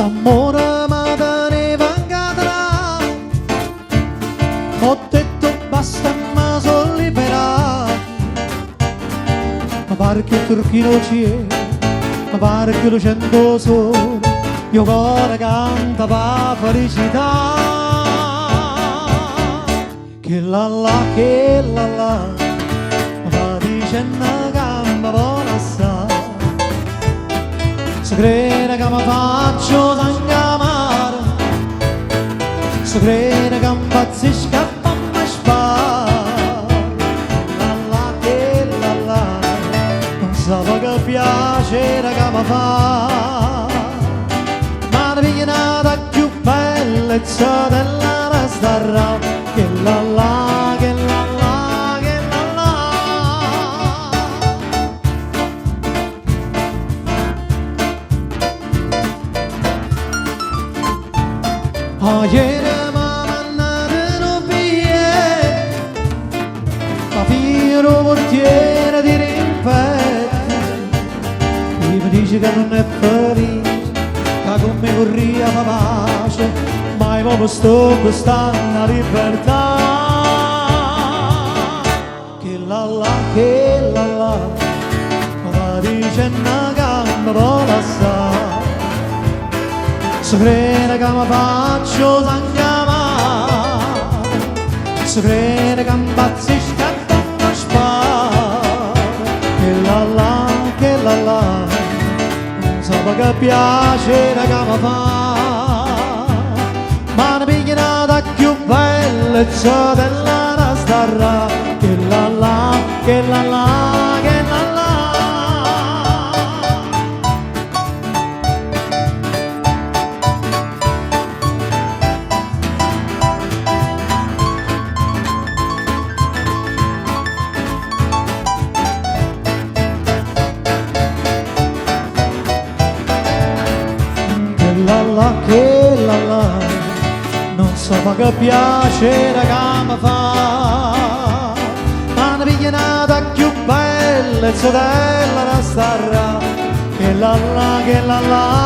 S'amore ma te ne vangadrà, ho detto basta ma sono liberato. Ma pare che il turchino c'è, ma pare che lo sento solo, io cuore canta per felicità. Che la la, va dicendo che mi vuole assai. Se crede che mi faccio s'ingamare, se crede che mi impazzisca e mi spara. Che la, non so che piacere che mi fa, ma mi viene da più bellezza della nostra. Che la la, che la la, che la la. Oh, ieri mi ha mandato un biglietto, ma fiero portiere di rimpetto. E mi dice che non è felice, che con me vorria fa pace, ma io sto quest'anno libertà. Che la la, ma va dicendo che mi vuole assai. Se crede che mi faccio s'ingamare, se crede che mi impazzisca e mi spara. Che la la, non so che piacere che mi fa, ma ne pigliano da più bellezza della nostra. Che la la, che la la, che la la. Che la la, non so che piacere che mi fa, ma ne pigliano da più bellezza della nostra. Che la la, che la la.